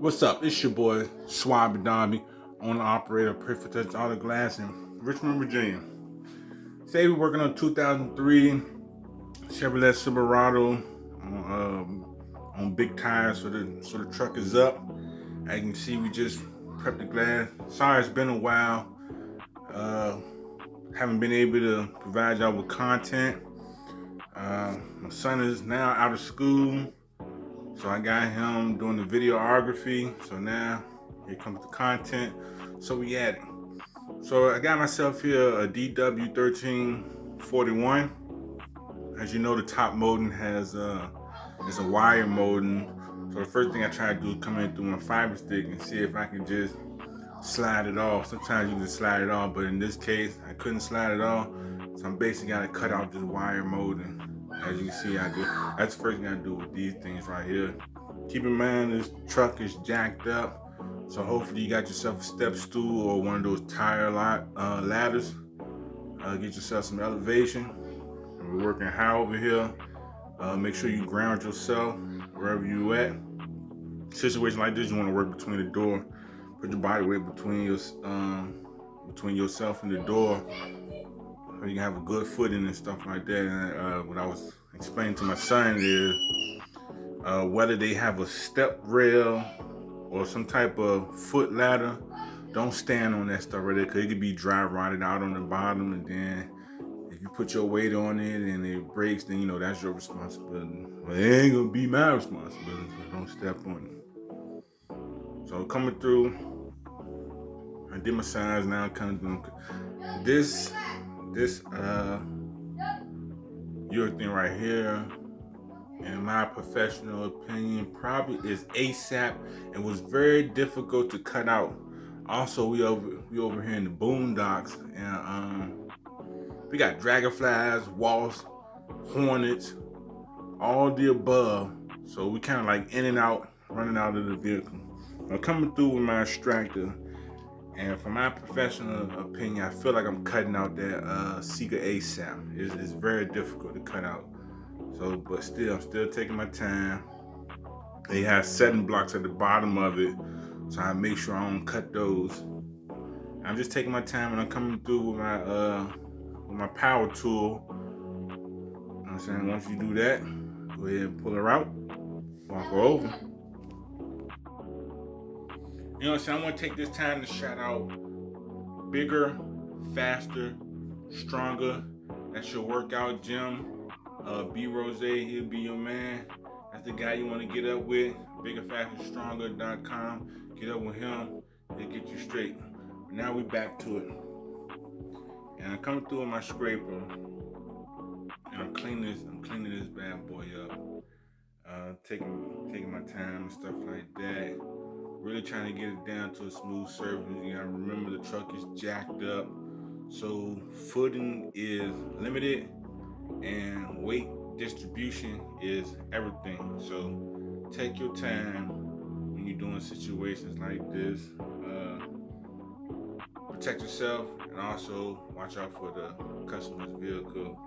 What's up? It's your boy Swab Dobby, owner operator of Perfect Touch Auto Glass in Richmond, Virginia. Today we're working on 2003 Chevrolet Silverado on big tires, so the truck is up. As you can see, we just prepped the glass. Sorry, it's been a while. Haven't been able to provide y'all with content. My son is now out of school. So I got him doing the videography. So now here comes the content. So we at it. So I got myself here a DW1341. As you know, the top molding is a wire molding. So the first thing I try to do is come in through my fiber stick and see if I can just slide it off. Sometimes you can slide it off, but in this case, I couldn't slide it off. So I'm basically gotta cut out this wire molding. As you can see, I do. That's the first thing I do with these things right here. Keep in mind this truck is jacked up, so hopefully you got yourself a step stool or one of those tire ladders. Get yourself some elevation. We're working high over here. Make sure you ground yourself wherever you at. Situation like this, you want to work between the door. Put your body weight between yourself and the door. So you can have a good footing and stuff like that. And what I was explaining to my son is whether they have a step rail or some type of foot ladder, don't stand on that stuff right there, because it could be dry rotted out on the bottom, and then if you put your weight on it and it breaks, then you know that's your responsibility. But it ain't gonna be my responsibility, so don't step on it. So coming through, I did my size. Now I'm kind of doing this urethane right here, in my professional opinion, probably is ASAP and was very difficult to cut out. Also, we over here in the boondocks, and we got dragonflies, wasps, hornets, all the above. So we kind of like in and out, running out of the vehicle. Now coming through with my extractor, and from my professional opinion, I feel like I'm cutting out that Sega ASAP. It's very difficult to cut out. So, but still, I'm still taking my time. They have setting blocks at the bottom of it, so I make sure I don't cut those. I'm just taking my time, and I'm coming through with my power tool. You know what I'm saying? Once you do that, go ahead and pull her out, walk her over. You know what I'm saying? I want to take this time to shout out Bigger, Faster, Stronger. That's your workout gym. B Rose, he'll be your man. That's the guy you want to get up with. BiggerFasterStronger.com. Get up with him. He'll get you straight. But now we back to it. And I'm coming through with my scraper, and I'm cleaning this bad boy up. Taking my time and stuff like that. Really trying to get it down to a smooth surface. You gotta remember the truck is jacked up, so footing is limited, and weight distribution is everything. So take your time when you're doing situations like this. Protect yourself, and also watch out for the customer's vehicle,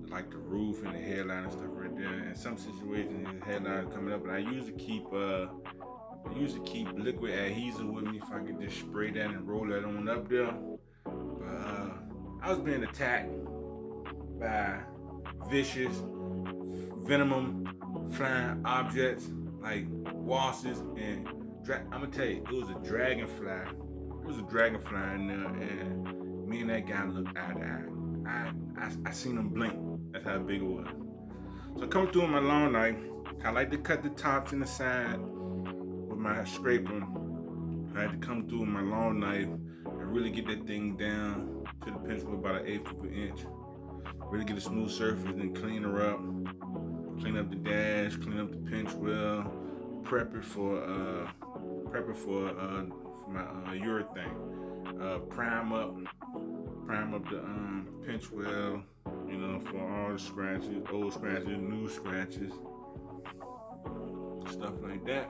like the roof and the headline and stuff right there. In some situations, the headline coming up, but I usually keep liquid adhesive with me if I can just spray that and roll that on up there. But I was being attacked by vicious, venomous, flying objects like wasps, and I'm gonna tell you, it was a dragonfly. It was a dragonfly in there, and me and that guy looked eye to eye. I seen him blink. That's how big it was. So coming through with my long knife, I like to cut the tops and the side with my scraper. I had to come through with my long knife and really get that thing down to the pinch with about 1/8 of an inch. Really get a smooth surface and clean her up. Clean up the dash, clean up the pinch wheel, prep it for my urethane. Prime up the pinch wheel, you know, for all the scratches, old scratches, new scratches, stuff like that.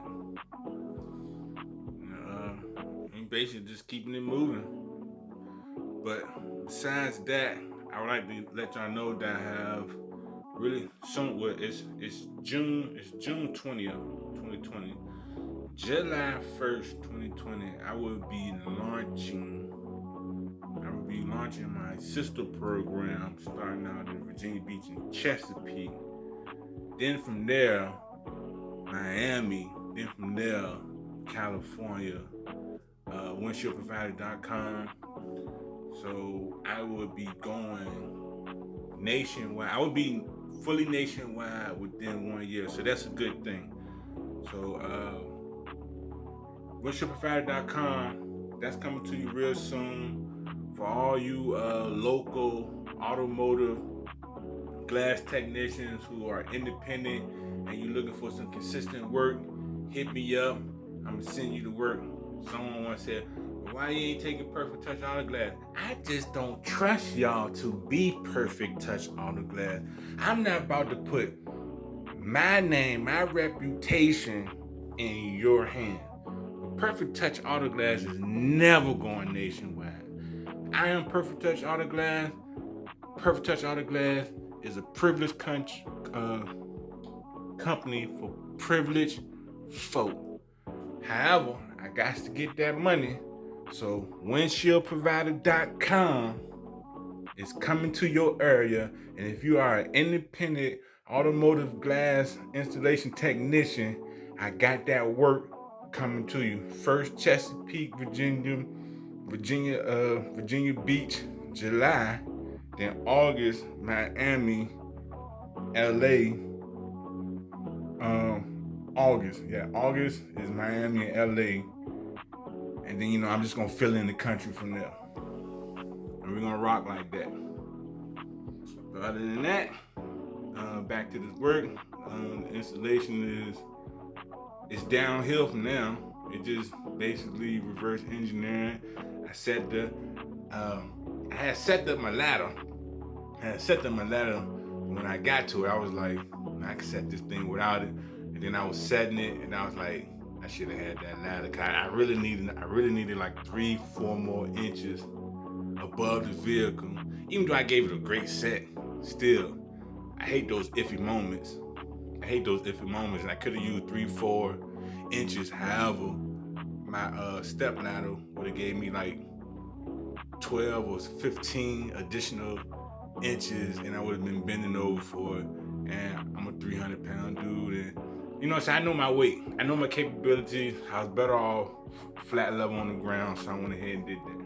And basically just keeping it moving. But besides that, I would like to let y'all know that I have really soon. Well, it's June 20th, 2020. July 1st, 2020. I will be launching my sister program, starting out in Virginia Beach and Chesapeake. Then from there, Miami. Then from there, California. Windshieldprovider.com. So I would be going nationwide. I would be fully nationwide within 1 year. So that's a good thing. So windshieldprovider.com. That's coming to you real soon. For all you local automotive glass technicians who are independent and you're looking for some consistent work, hit me up. I'm gonna send you to work. Someone once said, why you ain't taking Perfect Touch Auto Glass? I just don't trust y'all to be Perfect Touch Auto Glass. I'm not about to put my name, my reputation in your hand. Perfect Touch Auto Glass is never going nationwide. I am Perfect Touch Auto Glass. Perfect Touch Auto Glass is a privileged company for privileged folk. However, I got to get that money. So windshieldprovider.com is coming to your area. And if you are an independent automotive glass installation technician, I got that work coming to you. First, Chesapeake, Virginia Beach, July. Then August, Miami, LA. August is Miami and LA. And then, I'm just going to fill in the country from there. And we're going to rock like that. But other than that, back to this work. The installation is downhill from now. It just basically reverse engineering. I had set up my ladder. When I got to it, I was like, I can set this thing without it. And then I was setting it, and I was like, I should have had that ladder. I really needed like 3-4 more inches above the vehicle. Even though I gave it a great set, still, I hate those iffy moments. And I could have used 3-4 inches. However, my step ladder would have gave me like 12 or 15 additional inches, and I would have been bending over for it. And I'm a 300-pound dude, and so I know my weight. I know my capabilities. I was better off flat level on the ground, so I went ahead and did that.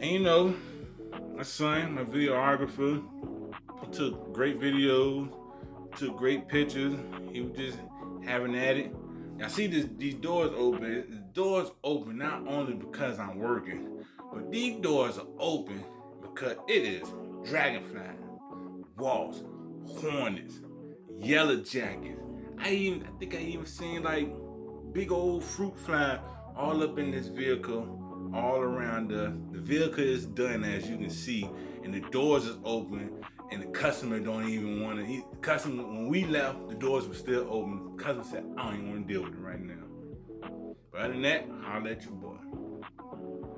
And my son, my videographer, he took great videos, took great pictures. He was just having at it. Now see these doors open. The doors open not only because I'm working, but these doors are open because it is dragonfly, wasps, hornets, yellow jackets. I think I even seen like big old fruit fly all up in this vehicle, all around the vehicle is done, as you can see, and the doors is open, and the customer don't even want to. Customer, when we left, the doors were still open. The customer said, I don't even want to deal with it right now. But other than that, I'll let you boy.